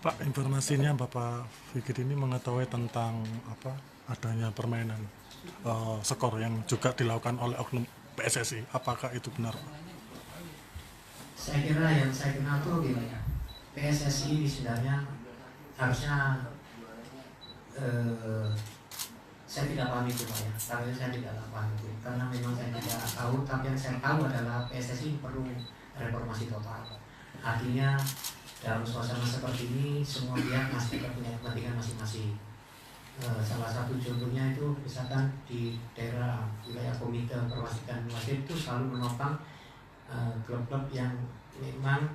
Pak, informasinya Bapak Fikri ini mengetahui tentang adanya permainan skor yang juga dilakukan oleh oknum PSSI. Apakah itu benar, Pak? Saya kira yang saya kenal tuh gini ya, PSSI sebenarnya harusnya saya tidak paham itu Pak ya, karena saya tidak paham itu karena memang saya tidak tahu, tapi yang saya tahu adalah PSSI perlu reformasi total. Artinya dalam suasana seperti ini semua pihak masih punya kepentingan masing-masing. Salah satu contohnya itu misalkan di daerah wilayah komite perwasitan wasit itu selalu menopang klub-klub yang memang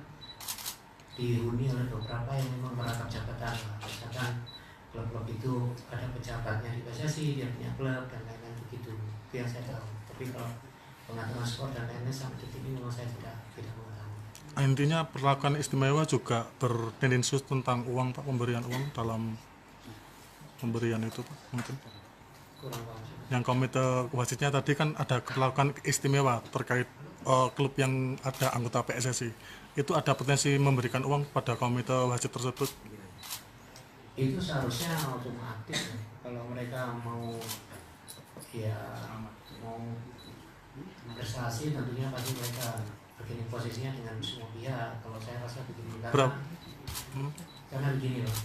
dihuni oleh beberapa yang memang merangkap jabatan. Misalkan klub-klub itu ada pejabatnya di PSSI, dia punya klub dan lain-lain begitu. Itu yang saya tahu. Tapi kalau pengaturan skor dan lain-lain sampai detik ini memang saya tidak mengetahui. Intinya perlakuan istimewa juga bertendensius tentang uang, Pak, pemberian uang dalam pemberian itu, Pak, mungkin. Kurang paham sih. Yang komite wasitnya tadi kan ada perlakuan istimewa terkait klub yang ada anggota PSSI. Itu ada potensi memberikan uang pada komite wasit tersebut. Itu seharusnya otomatis ya. Kalau mereka mau mau prestasi tentunya pasti mereka begini posisinya dengan semua pihak. Kalau saya rasa begini karena begini loh,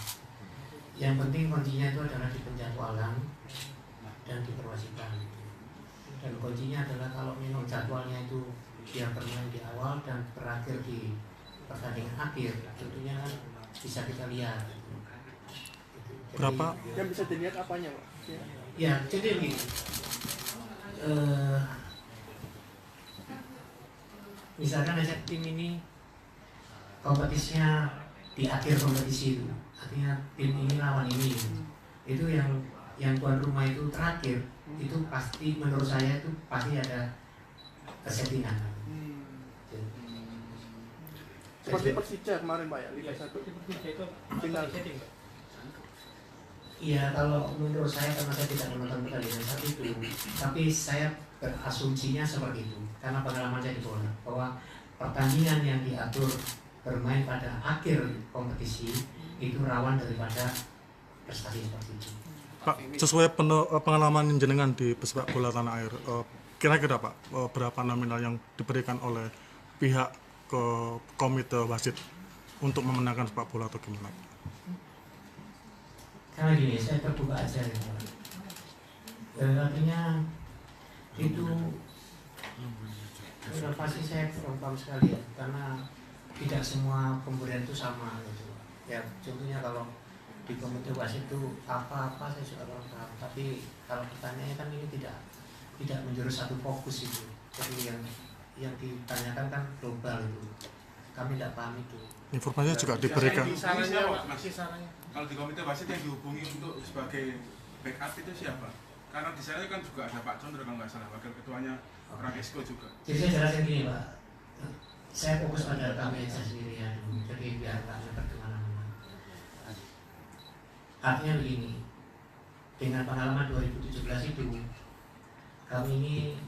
yang penting kuncinya itu adalah di penjadwalan dan di perwasitan. Dan kuncinya adalah kalau memang jadwalnya itu dia bermain di awal dan berakhir di pertandingan akhir, tentunya kan bisa kita lihat. Berapa? Yang bisa dilihat apanya, Pak? Ya, jadi begini. Misalkan aja tim ini kompetisinya di akhir kompetisi itu, artinya tim ini lawan ini, itu yang tuan rumah itu terakhir, itu pasti menurut saya itu pasti ada kesettingan. Seperti Persija kemarin, Pak ya, Liga 1. Final. Iya, kalau menurut saya karena saya tidak menonton pertandingan saat itu, tapi saya berasumsinya seperti itu karena pengalaman saya di bola bahwa pertandingan yang diatur bermain pada akhir kompetisi itu rawan daripada prestasi seperti itu. Pak, sesuai pengalaman jenengan di pesepak bola tanah air, kira-kira Pak, berapa nominal yang diberikan oleh pihak ke komite wasit untuk memenangkan sepak bola atau gimana? Karena gini, saya terbuka aja ya. Artinya itu pasti saya kurang paham sekali ya, karena tidak semua pemberian itu sama gitu. Ya contohnya kalau di komite wasit itu apa-apa saya sudah kurang paham, tapi kalau pertanyaannya kan ini tidak menjurus satu fokus itu. Jadi yang ditanyakan kan global itu. Kami tidak paham itu. Informasinya juga diberikan. Sarannya, kalau di komite wasit yang dihubungi untuk sebagai backup itu siapa? Karena di sana kan juga ada Pak Condro kalau nggak salah, wakil ketuanya orang Esko juga. Jadi saya jelasin gini Pak, saya fokus pada kami saya sendiri ya, jadi biar nggak ada kemana-mana. Artinya begini, dengan pengalaman 2017 itu, kami ini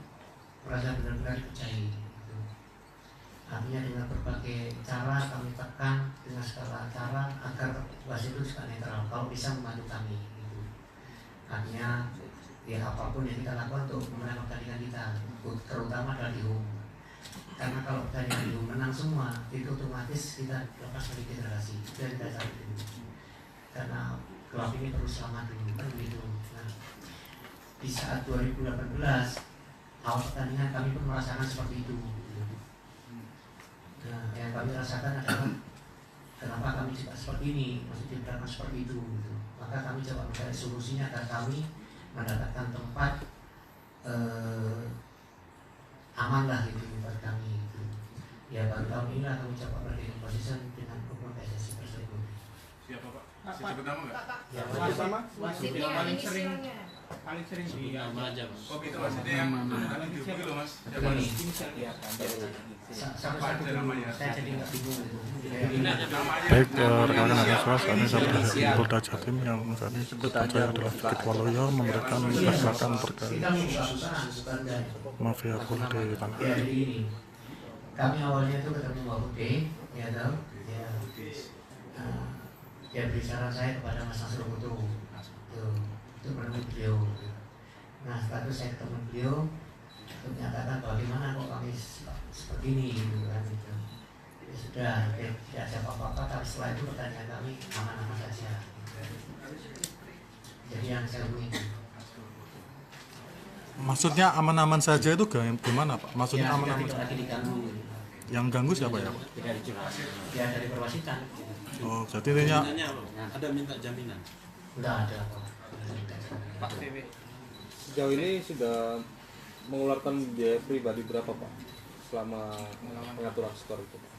merasa benar-benar dipercayai. Artinya dengan berbagai cara kami tekan dengan segala cara agar wasit itu juga netral, kalau bisa membantu kami. Gitu. Artinya ya apapun yang kita lakukan untuk memenangkan pertandingan kita, terutama adalah di home. Karena kalau pertandingan di home menang semua, itu otomatis kita lepas dari federasi. Dari kita cari dulu. Karena klub ini perlu selamat dulu kan begitu. Nah, di saat 2018 awal pertandingan kami pun merasakan seperti itu. Nah, yang kami rasakan adalah kenapa kami juga seperti ini, masih diberangkat seperti itu. Gitu. Maka kami coba mencari solusinya agar kami mendapatkan tempat aman lah gitu buat kami. Gitu. Ya baru tahun ini lah kami coba berdiri position dengan hukum PSSI tersebut. Siapa Pak? Sebut nama nggak? Ya, Sama? Wasitnya paling sering di nama aja Mas. Oh gitu wasitnya yang paling dihubungi loh Mas. Siapa? Begini, Apa aja namanya? saya jadi nggak bingung gitu. Namanya. Baik, rekan-rekan mahasiswa, saat ini saya berada di Polda Jatim yang saat ini sebutkan saya adalah Fikri Waluyo memberikan keterangan terkait Kita buka-bukaan, bukan dari. mafia bola di tanah Ya air. jadi gini, kami awalnya itu ketemu Mbak Bude, ya tahu, ya. dia beri saran saya kepada Mas Nasrul Putu untuk menemui beliau. Nah setelah itu saya ketemu beliau untuk menyatakan bagaimana kok kami seperti ini gitu kan gitu. Ya sudah, tidak ada apa-apa, tapi setelah itu pertanyaan kami aman-aman saja. Jadi yang saya hubungi. Maksudnya aman-aman saja itu gimana Pak? Maksudnya Ya, aman-aman tidak lagi diganggu. yang ganggu siapa ya? Ya dari perwasitan. Oh, jadi intinya Ada minta jaminan. Enggak ada apa. Pak PW. Sejauh ini sudah mengeluarkan biaya pribadi berapa Pak selama pengaturan skor itu Pak?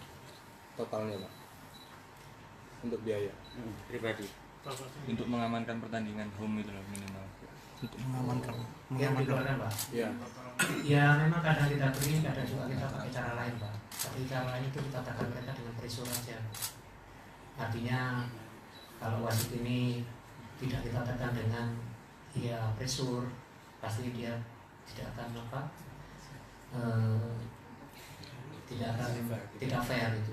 Totalnya Pak untuk biaya Pribadi untuk mengamankan pertandingan home itu loh minimal. untuk mengamankan Yang dikeluarkan Pak. ya. Ya memang kadang kita beri, kadang juga kita pakai cara lain Pak. Tapi cara lain itu kita tekan mereka dengan pressure aja. Artinya kalau wasit ini tidak kita tekan dengan ya pressure, pasti dia tidak akan apa, tidak fair itu.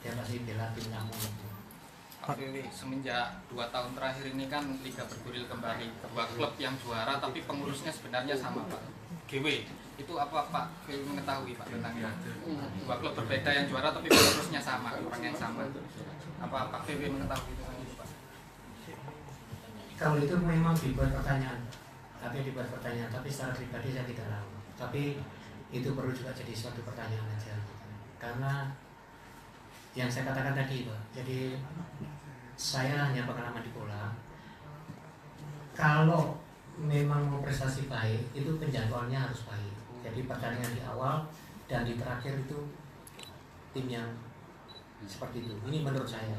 Dia pasti bela tim kamu gitu. Pak PW, semenjak 2 tahun terakhir ini kan Liga bergulir kembali, kedua klub yang juara tapi pengurusnya sebenarnya sama Pak GW. Itu apa Pak PW mengetahui Pak tentang itu? Dua klub berbeda yang juara tapi pengurusnya sama, orang yang sama. Apa Pak PW mengetahui tentang itu Pak? Kalau itu memang dibuat pertanyaan, tapi secara pribadi saya tidak tahu. Tapi itu perlu juga jadi suatu pertanyaan aja, karena yang saya katakan tadi Pak, jadi saya hanya pengalaman di bola. Kalau memang mau prestasi baik, itu penjadwalannya harus baik. Jadi pertandingan di awal dan di terakhir itu tim yang seperti itu. Ini menurut saya.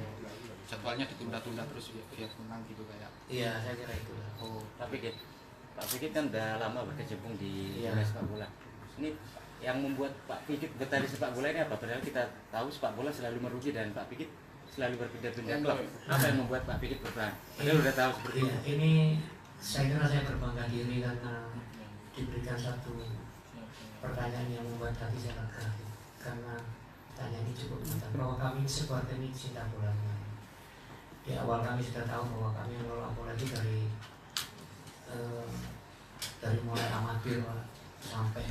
Jadwalnya ditunda-tunda terus biar menang gitu kayak. Iya, saya kira itu. Oh, tapi Pak Fikit kan udah lama berkecimpung di Iya. dunia sepak bola. Ini yang membuat Pak Fikit betah di sepak bola ini apa? Padahal kita tahu sepak bola selalu merugi dan Pak Fikit selalu berpindah-pindah klub. Apa yang membuat Pak Fikit bertahan? Padahal udah tahu seperti Iya, itu. ini saya kira saya berbangga diri karena diberikan satu pertanyaan yang membuat hati saya lega. Karena pertanyaan ini cukup mudah bahwa kami sebuah ini cinta bola. Di awal kami sudah tahu bahwa kami mengelola bola itu dari mulai amatir sampai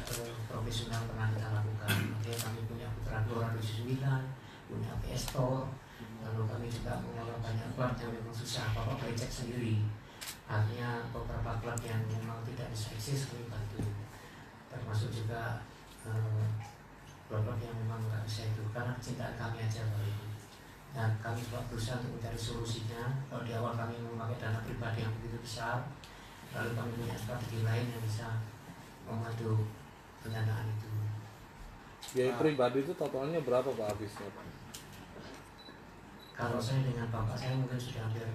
profesional pernah kita lakukan. Kemudian kami punya Putra Glora 79, punya PS Store, lalu kami juga mengelola banyak klub yang memang susah, Bapak boleh cek sendiri. Artinya beberapa klub yang memang tidak bisa eksis kami bantu, termasuk juga klub-klub yang memang nggak bisa itu, karena kecintaan kami aja Pak itu. Dan kami juga berusaha untuk mencari solusinya. Kalau di awal kami memakai dana pribadi yang begitu besar, lalu kami punya strategi lain yang bisa membantu pendanaan itu. Biaya pribadi itu totalnya berapa Pak habisnya Pak? Kalau saya dengan bapak saya mungkin sudah hampir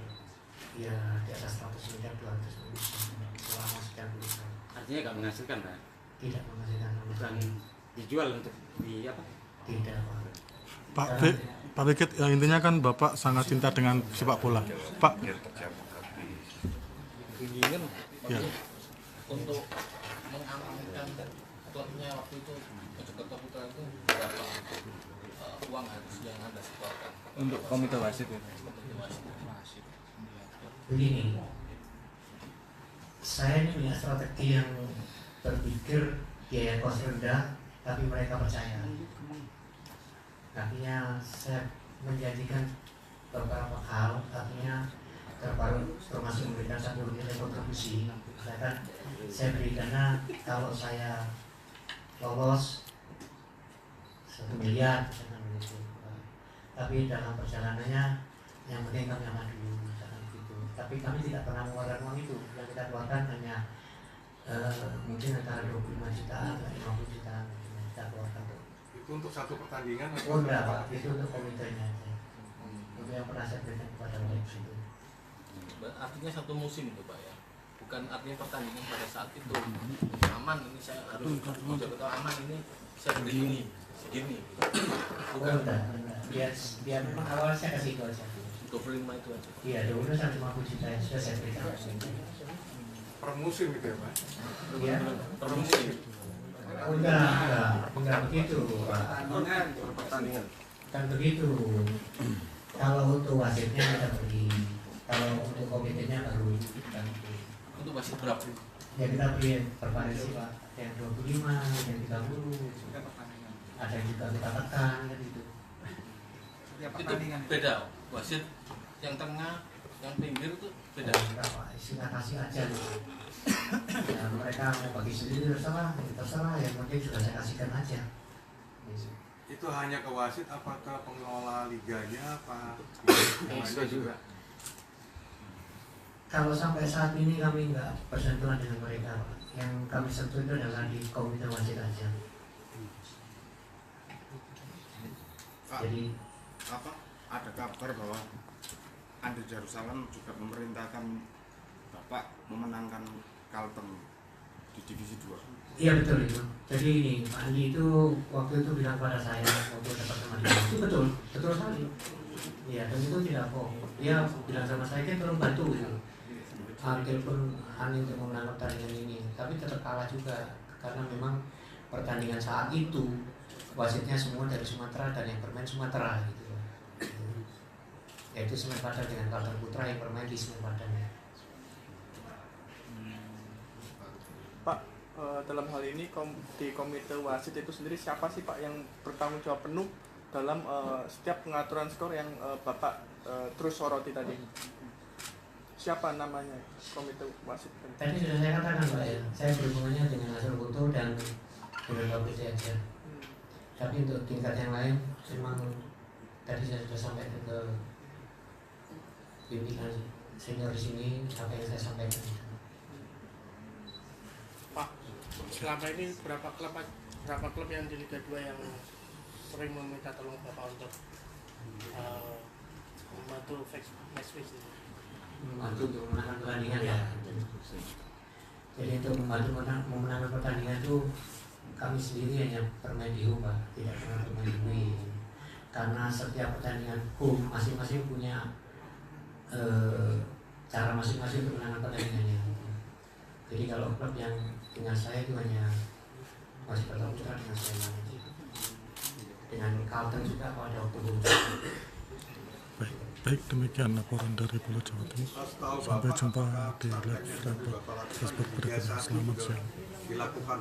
ya di atas 100 miliar 200 miliar selama sekian puluh tahun. Artinya nggak menghasilkan kan? Tidak menghasilkan sama Bukan sekali. dijual untuk di apa? Tidak Pak. Pak Fikit, intinya kan Bapak sangat cinta dengan sepak bola. Pak, Tingginya ya. Untuk mengamankan klubnya waktu itu Mojokerto Putra itu berapa uang harus yang Anda setorkan Untuk komite wasit itu. untuk wasit? Begini, saya ini punya strategi yang berpikir biaya kos rendah, tapi mereka percaya. Artinya saya menjanjikan beberapa hal, artinya termasuk memberikan satu nilai kontribusi. Saya beri dana kalau saya lolos 1 miliar, misalkan begitu. Tapi dalam perjalanannya yang penting kami aman dulu, misalkan begitu. Tapi kami tidak pernah mengeluarkan uang itu. Yang kita keluarkan hanya mungkin antara 25 juta atau 50 juta yang kita keluarkan. Itu untuk satu pertandingan atau Oh enggak Pak, itu untuk komitenya aja. Itu yang pernah saya berikan kepada mereka itu. Artinya satu musim itu Pak ya, bukan artinya pertandingan pada saat itu aman ini saya harus Mojokerto aman ini saya begini segini Bukan enggak. Dia memang awal saya kasih itu aja. 25 itu aja. Iya, dulu 150 juta yang sudah saya berikan. per musim gitu ya Pak? Iya. Per musim. Enggak begitu Pak. pertandingan. Kan begitu. Kalau untuk wasitnya kita beri, kalau untuk komitenya baru kita beri. Untuk wasit berapa? Ya kita beri bervariasi Pak, ada yang 25, ada yang 30, ada yang juga kita tekan kan gitu. Itu beda wasit yang tengah, yang pinggir itu beda. Enggak Pak, istilah kasih aja gitu. Ya mereka mau bagi sendiri terserah, yang penting sudah saya kasihkan aja. Gitu. Itu hanya ke wasit, apakah pengelola liganya apa? juga. Kalau sampai saat ini kami nggak bersentuhan dengan mereka, Pak. Yang kami sentuh itu adalah di komite wasit aja. Pak, Jadi apa ada kabar bahwa Andi Jerusalem juga memerintahkan Bapak memenangkan Kalteng di divisi 2. iya betul itu. Jadi ini Pak Andi itu waktu itu bilang pada saya waktu dapat sama dia itu betul sekali. Iya dan itu tidak bohong. Dia bilang sama saya kan tolong bantu gitu. Telepon Andi untuk memenangkan pertandingan ini, tapi tetap kalah juga karena memang pertandingan saat itu wasitnya semua dari Sumatera dan yang bermain Sumatera gitu. Yaitu Semen Padang dengan Kalteng Putra yang bermain di Semen Padang. Pak, dalam hal ini di komite wasit itu sendiri siapa sih Pak yang bertanggung jawab penuh dalam setiap pengaturan skor yang Bapak terus soroti tadi? Siapa namanya komite wasit? Tadi sudah saya katakan Pak ya, saya berhubungannya dengan hasil foto dan dengan Bapak aja. Tapi untuk tingkat yang lain memang tadi saya sudah sampaikan ke pimpinan senior di sini apa yang saya sampaikan. Pak, selama ini berapa klub yang di Liga 2 yang sering meminta tolong Bapak untuk membantu match fix ini? Membantu untuk memenangkan pertandingan ya. Jadi untuk membantu memenangkan pertandingan itu kami sendiri hanya bermain di home Pak, tidak pernah bermain di away. Karena setiap pertandingan home masing-masing punya cara masing-masing untuk menangkan pertandingannya. Jadi kalau klub yang dengan saya itu hanya masih Kalteng Putra dengan saya dengan Kalteng juga kalau ada waktu home. Baik, demikian laporan dari Pulau Jawa Timur. Sampai jumpa di live report Facebook berikutnya. Selamat siang. Dilakukan